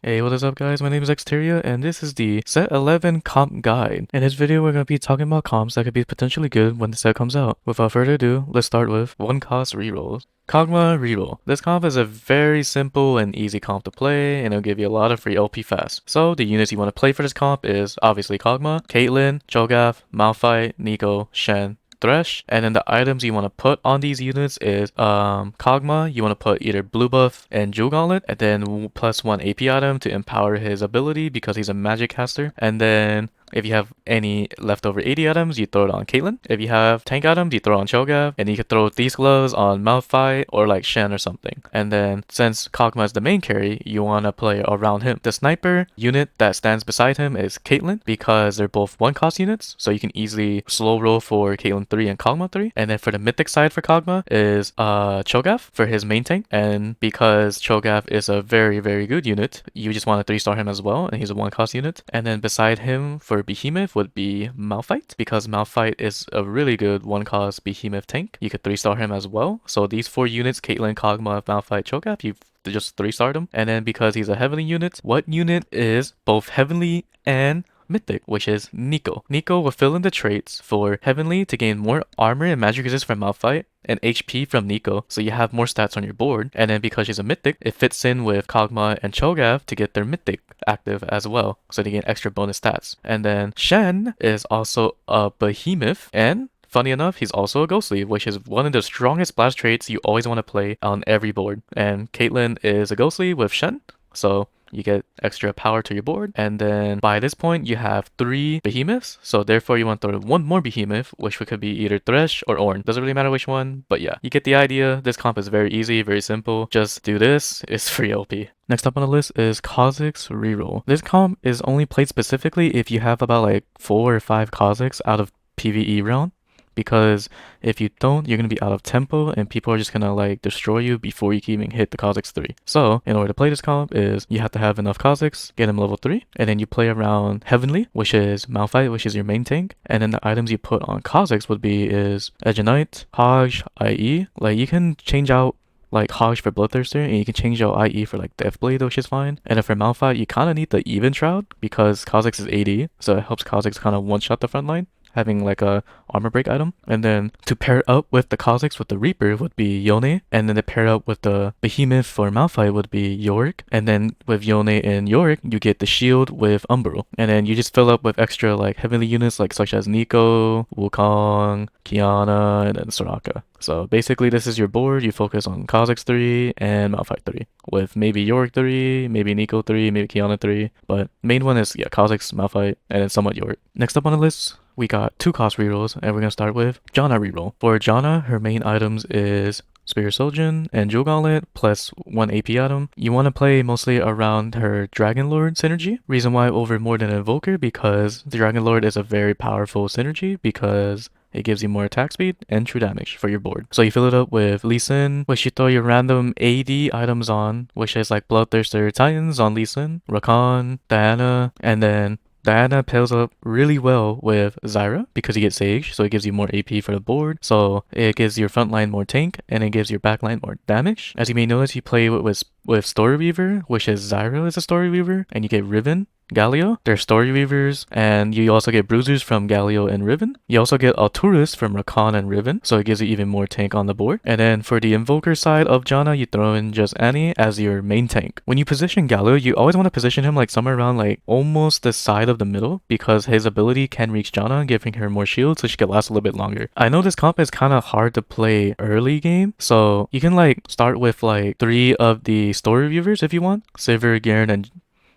Hey, what is up guys? My name is Xteria and this is the Set 11 Comp Guide. In this video we're going to be talking about comps that could be potentially good when the set comes out. Without further ado, let's start with 1 cost rerolls. Kog Reroll. This comp is a very simple and easy comp to play and it'll give you a lot of free LP fast. So the units you want to play for this comp is obviously Kog'Maw, Caitlyn, Cho'Gath, Malphite, Neeko, Shen, Thresh, and then the items you want to put on these units is Kog'Maw, you want to put either blue buff and Jewel Gauntlet, and then plus 1 AP item to empower his ability because he's a magic caster, and then if you have any leftover 80 items, you throw it on Caitlyn. If you have tank items, you throw it on Cho'Gath, and you could throw these gloves on Malphite or like Shen or something. And then since Kog'Maw is the main carry, you want to play around him. The sniper unit that stands beside him is Caitlyn because they're both 1 cost units, so you can easily slow roll for Caitlyn 3 and Kog'Maw 3. And then for the mythic side for Kog'Maw is Cho'Gath for his main tank, and because Cho'Gath is a very good unit, you just want to 3-star him as well, and he's a 1 cost unit. And then beside him for Behemoth would be Malphite, because Malphite is a really good 1 cost Behemoth tank. You could 3-star him as well. So these 4 units, Caitlyn, Kog'Maw, Malphite, Cho'Gath, you've just 3-starred him. And then because he's a heavenly unit, what unit is both heavenly and mythic, which is Neeko. Neeko will fill in the traits for heavenly to gain more armor and magic resist from Malphite and HP from Neeko, so you have more stats on your board. And then because she's a mythic, it fits in with Kog'Maw and Cho'Gath to get their mythic active as well, so they get extra bonus stats. And then Shen is also a behemoth, and funny enough, he's also a ghostly, which is one of the strongest splash traits you always want to play on every board. And Caitlyn is a ghostly with Shen, so you get extra power to your board. And then by this point you have 3 behemoths, so therefore you want to throw 1 more behemoth, which could be either Thresh or Ornn. Doesn't really matter which one, but yeah, you get the idea. This comp is very easy, very simple. Just do this, it's free LP. Next up on the list is Kha'Zix Reroll. This comp is only played specifically if you have about like 4 or 5 Kha'Zix out of PvE round, because if you don't, you're going to be out of tempo and people are just going to like destroy you before you can even hit the Kha'Zix 3. So in order to play this comp is you have to have enough Kha'Zix, get him level 3, and then you play around Heavenly, which is Malphite, which is your main tank. And then the items you put on Kha'Zix would be is Edge of Night, Hajj, IE. Like you can change out like Hajj for Bloodthirster, and you can change out IE for like Deathblade, which is fine. And then for Malphite, you kind of need the Even Shroud because Kha'Zix is AD, so it helps Kha'Zix kind of one-shot the front line, having like a armor break item. And then to pair up with the Kha'Zix with the Reaper would be Yone, and then to pair up with the Behemoth for Malphite would be Yorick. And then with Yone and Yorick, you get the shield with Umbral. And then you just fill up with extra like heavenly units like such as Neeko, Wukong, Qiyana, and then Soraka. So basically this is your board. You focus on Kha'Zix 3 and Malphite 3, with maybe Yorick 3, maybe Neeko 3, maybe Qiyana 3, but main one is yeah, Kha'Zix, Malphite, and then somewhat Yorick. Next up on the list, we got 2 cost rerolls, and we're going to start with Janna Reroll. For Janna, her main items is Spear Sojourn and Jewel Gauntlet plus 1 AP item. You want to play mostly around her Dragon Lord synergy. Reason why over more than Invoker, because the Dragon Lord is a very powerful synergy because it gives you more attack speed and true damage for your board. So you fill it up with Lee Sin, which you throw your random AD items on, which is like Bloodthirster Titans on Lee Sin, Rakan, Diana, and then Diana pairs up really well with Zyra because you get Sage, so it gives you more AP for the board. So it gives your front line more tank and it gives your back line more damage. As you may notice, you play with Story Weaver, which is Zyra is a Story Weaver, and you get Riven, Galio, they're Story Weavers, and you also get Bruisers from Galio and Riven. You also get Alturas from Rakan and Riven, so it gives you even more tank on the board. And then for the Invoker side of Janna, you throw in just Annie as your main tank. When you position Galio, you always want to position him like somewhere around like almost the side of the middle, because his ability can reach Janna, giving her more shield so she can last a little bit longer. I know this comp is kind of hard to play early game, so you can like start with like 3 of the Story Weavers if you want, Sivir, Garen, and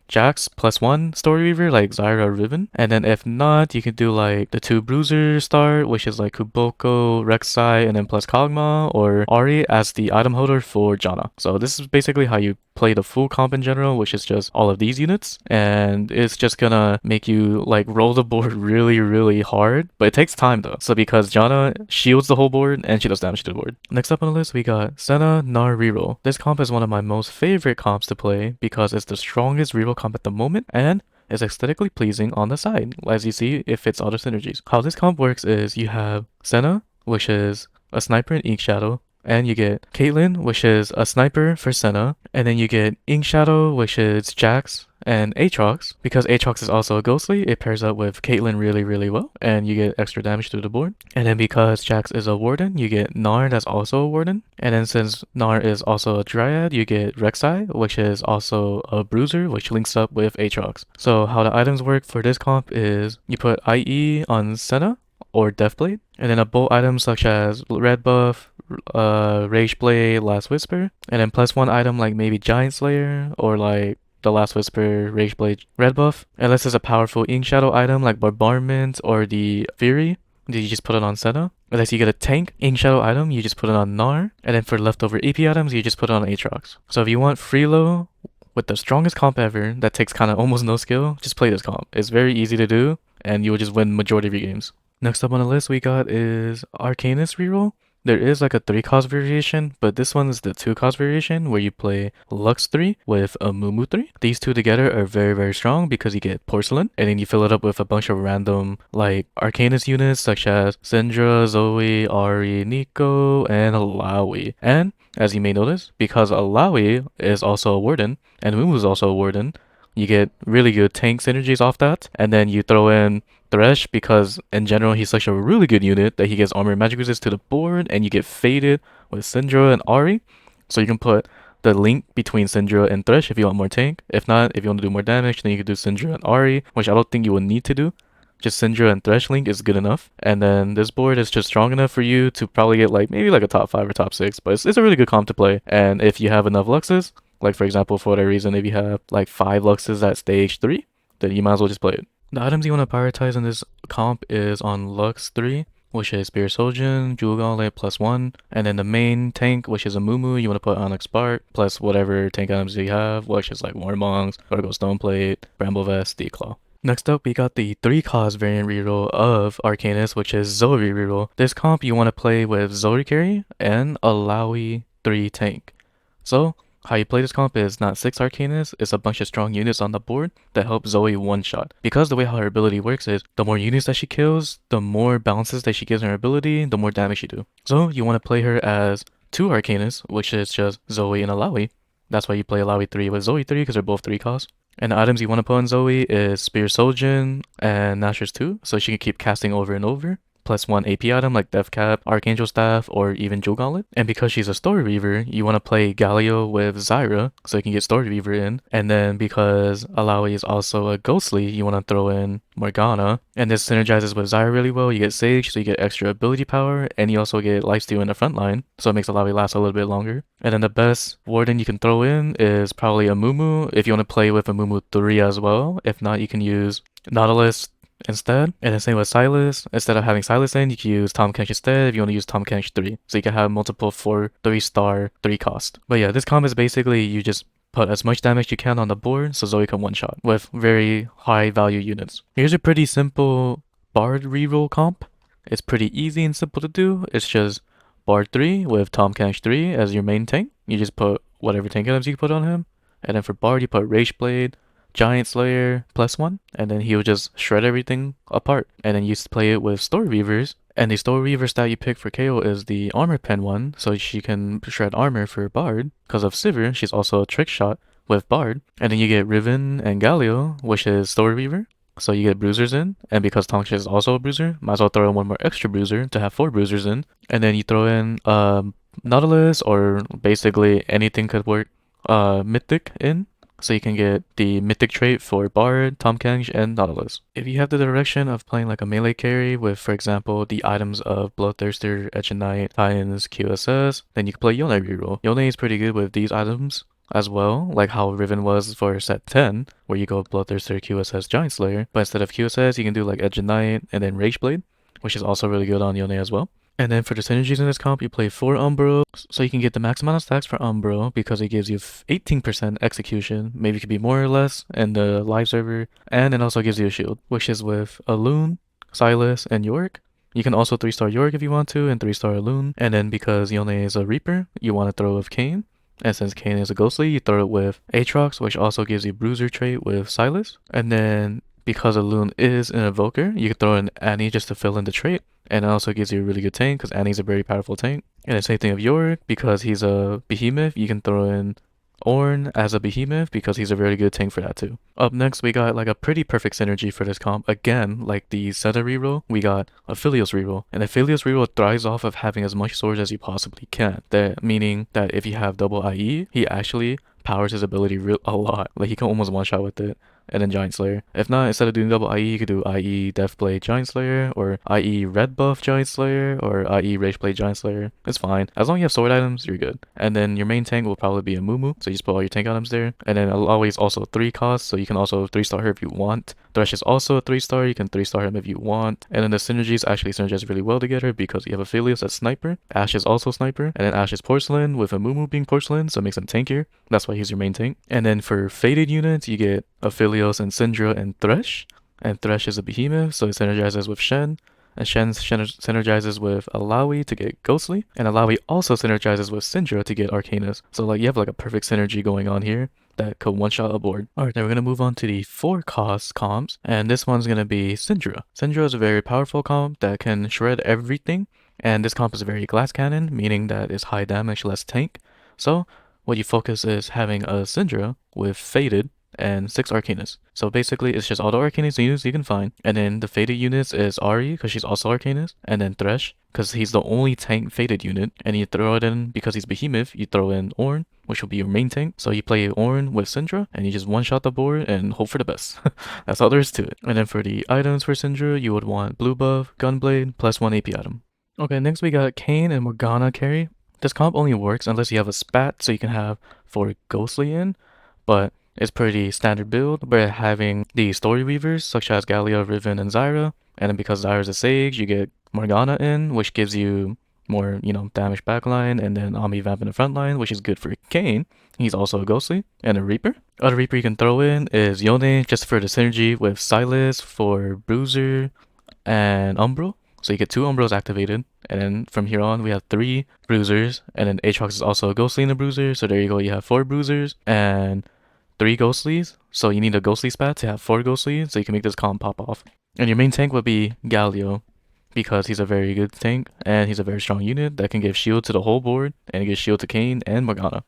Jax plus 1 Story Weaver like Zyra or Riven. And then if not, you can do like the 2 Bruiser start, which is like Kuboko, Rek'Sai, and then plus Kog'Maw or Ahri as the item holder for Janna. So this is basically how you play the full comp in general, which is just all of these units, and it's just gonna make you like roll the board really hard, but it takes time though. So because Janna shields the whole board and she does damage to the board. Next up on the list, we got Senna Gnar Reroll. This comp is one of my most favorite comps to play because it's the strongest reroll comp at the moment and is aesthetically pleasing on the side. As you see, it fits all the synergies. How this comp works is you have Senna, which is a sniper in Ink Shadow, And you get Caitlyn, which is a sniper for Senna. And then you get Ink Shadow, which is Jax and Aatrox. Because Aatrox is also a ghostly, it pairs up with Caitlyn really, really well. And you get extra damage through the board. And then because Jax is a warden, you get Gnar, that's also a warden. And then since Gnar is also a dryad, you get Rek'Sai, which is also a bruiser, which links up with Aatrox. So how the items work for this comp is you put IE on Senna or Deathblade, and then a bolt item such as red buff, Rage Blade, Last Whisper, and then +1 item like maybe Giant Slayer or like the Last Whisper, Rage Blade, red buff. Unless it's a powerful Ink Shadow item like Bombardment or the Fury, you just put it on Senna. Unless you get a tank Ink Shadow item, you just put it on Gnar, and then for leftover EP items, you just put it on Aatrox. So if you want Freelo with the strongest comp ever that takes kind of almost no skill, just play this comp. It's very easy to do, and you will just win majority of your games. Next up on the list we got is Arcanist Reroll. There is like a 3-cost variation, but this one is the 2-cost variation where you play Lux 3 with a Mumu 3. These two together are very, very strong because you get Porcelain, and then you fill it up with a bunch of random like Arcanist units such as Syndra, Zoe, Ahri, Nico, and Alawi. And as you may notice, because Alawi is also a warden, and Mumu is also a warden, you get really good tank synergies off that, and then you throw in Thresh because in general he's such a really good unit that he gets armor and magic resist to the board, and you get faded with Syndra and Ahri. So you can put the link between Syndra and Thresh if you want more tank. If not, if you want to do more damage, then you can do Syndra and Ahri, which I don't think you will need to do. Just Syndra and Thresh link is good enough. And then this board is just strong enough for you to probably get like maybe like a top 5 or top 6, but it's a really good comp to play. And if you have enough Luxes, like for example, for whatever reason, if you have like 5 Luxes at stage 3, then you might as well just play it. The items you want to prioritize in this comp is on Lux 3, which is Spear Sojourn, Jewel Gauntlet +1, and then the main tank, which is a Mumu, you want to put Onyx Spark, plus whatever tank items you have, which is like Warmongs, Vertigo Stoneplate, Bramble Vest, Declaw. Next up, we got the 3-cost variant reroll of Arcanist, which is Zoe Reroll. This comp you want to play with Zoe Carry and Alawi 3 tank. So, how you play this comp is not 6 Arcanists, it's a bunch of strong units on the board that help Zoe one-shot. Because the way how her ability works is, the more units that she kills, the more bounces that she gives her ability, the more damage she do. So you want to play her as 2 Arcanists, which is just Zoe and Alawi. That's why you play Alawi 3 with Zoe 3, because they're both 3 costs. And the items you want to put on Zoe is Spear Sojourn and Nashor's 2, so she can keep casting over and over. +1 AP item like Death Cap, Archangel Staff, or even Jewel Gauntlet. And because she's a Story Weaver, you want to play Galio with Zyra so you can get Story Weaver in. And then because Alawi is also a Ghostly, you want to throw in Morgana. And this synergizes with Zyra really well. You get Sage, so you get extra ability power, and you also get Lifesteal in the front line, so it makes Alawi last a little bit longer. And then the best Warden you can throw in is probably a Mumu if you want to play with a Mumu 3 as well. If not, you can use Nautilus instead. And the same with Silas. Instead of having Silas in, you can use Tahm Kench instead if you want to use Tahm Kench 3. So you can have multiple 3-star, 3 cost. But yeah, this comp is basically you just put as much damage you can on the board so Zoe can one-shot with very high value units. Here's a pretty simple Bard reroll comp. It's pretty easy and simple to do. It's just Bard 3 with Tahm Kench 3 as your main tank. You just put whatever tank items you put on him. And then for Bard, you put Rage Blade, Giant Slayer +1, and then he'll just shred everything apart. And then you play it with Story Weavers, and the Story Weaver stat you pick for KO is the Armor Pen one, so she can shred armor for Bard. Because of Sivir, she's also a trick shot with Bard. And then you get Riven and Galio, which is Story Weaver, so you get bruisers in. And because Tonksha is also a bruiser, might as well throw in one more extra bruiser to have 4 bruisers in. And then you throw in Nautilus, or basically anything could work, Mythic in. So you can get the Mythic trait for Bard, Tahm Kench, and Nautilus. If you have the direction of playing like a melee carry with, for example, the items of Bloodthirster, Etch and Knight, Titans, QSS, then you can play Yone Reroll. Yone is pretty good with these items as well, like how Riven was for set 10, where you go Bloodthirster, QSS, Giant Slayer. But instead of QSS, you can do like Edge and Knight and then Rage Blade, which is also really good on Yone as well. And then for the synergies in this comp, you play 4 Umbro, so you can get the max amount of stacks for Umbro because it gives you 18% execution, maybe it could be more or less in the live server, and it also gives you a shield, which is with Alune, Silas, and Yorick. You can also 3-star Yorick if you want to, and 3-star Alune. And then because Yone is a Reaper, you want to throw with Kayn. And since Kayn is a Ghostly, you throw it with Aatrox, which also gives you Bruiser trait with Silas. And then because Alune is an Evoker, you can throw in Annie just to fill in the trait. And it also gives you a really good tank because Annie's a very powerful tank. And the same thing of Yorick, because he's a behemoth, you can throw in Ornn as a behemoth because he's a very good tank for that too. Up next, we got like a pretty perfect synergy for this comp. Again, like the Senna reroll, we got Aphelios Reroll. And Aphelios Reroll thrives off of having as much swords as you possibly can. That meaning that if you have double IE, he actually powers his ability a lot. Like he can almost one shot with it. And then Giant Slayer. If not, instead of doing double IE, you could do IE Deathblade Giant Slayer, or IE Red Buff Giant Slayer, or IE Rageblade Giant Slayer. It's fine. As long as you have sword items, you're good. And then your main tank will probably be a Mumu, so you just put all your tank items there. And then always also 3 cost, so you can also 3-star her if you want. Thresh is also a 3-star, you can 3-star him if you want. And then the synergies actually synergize really well together because you have Aphelios as Sniper, Ashe is also Sniper, and then Ashe is Porcelain with a Mumu being Porcelain, so it makes him tankier. That's why he's your main tank. And then for Faded units, you get Aphelios and Syndra and Thresh. And Thresh is a behemoth, so it synergizes with Shen. And Shen synergizes with Alawi to get Ghostly. And Alawi also synergizes with Syndra to get Arcanus. So like you have like a perfect synergy going on here that could one-shot a board. Alright, then we're gonna move on to the 4 cost comps. And this one's gonna be Syndra. Syndra is a very powerful comp that can shred everything. And this comp is a very glass cannon, meaning that it's high damage, less tank. So what you focus is having a Syndra with Faded and 6 Arcanus. So basically it's just all the Arcanus units you can find. And then the Faded units is Ari, because she's also Arcanus. And then Thresh, because he's the only tank Faded unit. And you throw it in, because he's Behemoth, you throw in Ornn, which will be your main tank. So you play Ornn with Syndra, and you just one-shot the board and hope for the best. That's all there is to it. And then for the items for Syndra, you would want Blue Buff, Gunblade, plus 1 AP item. Okay, next we got Kayn and Morgana carry. This comp only works unless you have a spat, so you can have 4 Ghostly in, but it's pretty standard build. We're having the Story Weavers, such as Gallia, Riven, and Zyra, and then because Zyra's a Sage, you get Morgana in, which gives you more, damage backline, and then Ami Vamp in the front line, which is good for Kayn. He's also a Ghostly, and a Reaper. Other Reaper you can throw in is Yone, just for the synergy with Silas for Bruiser and Umbral. So you get 2 Umbros activated, and then from here on we have 3 Bruisers, and then Aatrox is also a Ghostly and a Bruiser, so there you go, you have 4 Bruisers and 3 Ghostlies, so you need a Ghostly spat to have 4 Ghostlies, so you can make this comp pop off. And your main tank would be Galio, because he's a very good tank, and he's a very strong unit that can give shield to the whole board, and give shield to Kayn and Morgana.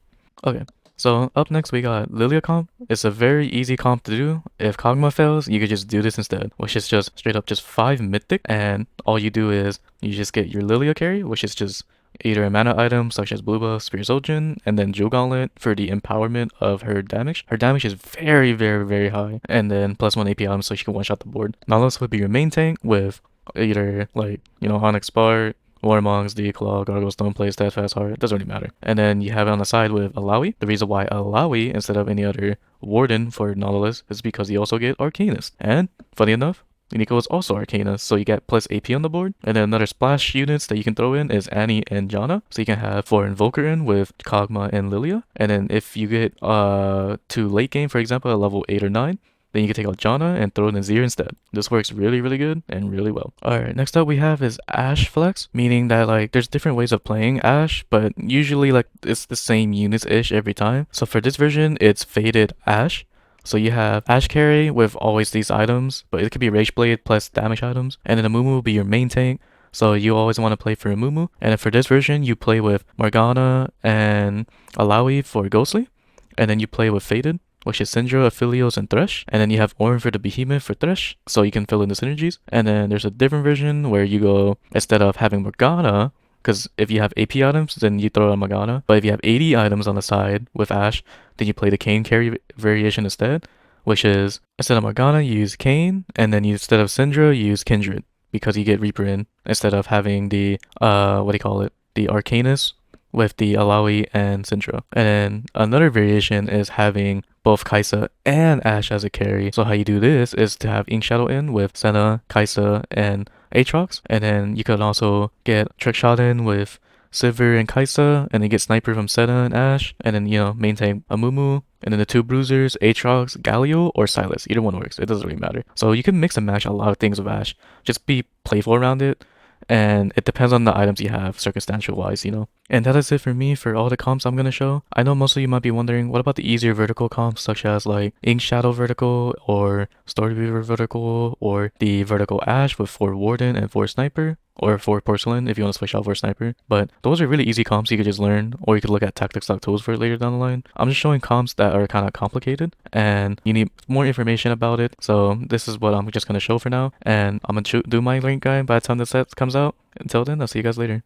Okay. So up next we got Lilia Comp. It's a very easy comp to do. If Kogma fails, you could just do this instead, which is just straight up just 5 mythic, and all you do is you just get your Lilia carry, which is just either a mana item such as Blue Buff, Spear Zildjian, and then Jewel Gauntlet for the empowerment of her damage. Her damage is very, very, very high, and then plus 1 AP item so she can one-shot the board. Nautilus would be your main tank with either Onyx Bard, Warmongs, Declaw, Gargoyle, Stoneplay, Steadfast Heart, doesn't really matter. And then you have it on the side with Alawi. The reason why Alawi instead of any other Warden for Nautilus is because you also get Arcanus. And funny enough, Nico is also Arcanus, so you get plus AP on the board. And then another splash units that you can throw in is Annie and Janna. So you can have 4 Invoker in with Kogma and Lilia. And then if you get to late game, for example, at level 8 or 9, then you can take out Janna and throw in Azir instead. This works really, really good and really well. Alright, next up we have is Ashe Flex, meaning that there's different ways of playing Ashe, but usually it's the same units-ish every time. So for this version, it's Faded Ashe. So you have Ashe carry with always these items, but it could be Rage Blade plus damage items. And then Amumu will be your main tank. So you always want to play for Amumu. And then for this version, you play with Morgana and Alawi for Ghostly. And then you play with Faded, which is Syndra, Aphelios, and Thresh. And then you have Ornn for the Behemoth for Thresh, so you can fill in the synergies. And then there's a different version where you go, instead of having Morgana, because if you have AP items, then you throw out Morgana. But if you have 80 items on the side with Ashe, then you play the Kayn carry variation instead, which is, instead of Morgana, you use Kayn, and then instead of Syndra, you use Kindred, because you get Reaper in, instead of having the, the Arcanus with the Alawi and Syndra. And then another variation is having both Kai'Sa and Ashe as a carry. So how you do this is to have Ink Shadow in with Senna, Kai'Sa, and Aatrox. And then you can also get Trick Shot in with Sivir and Kai'Sa, and then get Sniper from Senna and Ashe. And then, main tank Amumu. And then the 2 Bruisers, Aatrox, Galio, or Silas. Either one works. It doesn't really matter. So you can mix and match a lot of things with Ashe. Just be playful around it. And it depends on the items you have, circumstantial wise, And that is it for me for all the comps I'm gonna show. I know most of you might be wondering, what about the easier vertical comps such as like Ink Shadow Vertical or Story Weaver Vertical or the Vertical Ashe with 4 Warden and 4 Sniper? Or 4 Porcelain if you want to switch out for Sniper. But those are really easy comps you could just learn, or you could look at tactics.tools for it later down the line. I'm just showing comps that are kind of complicated and you need more information about it. So this is what I'm just going to show for now. And I'm going to do my rank guide by the time the set comes out. Until then, I'll see you guys later.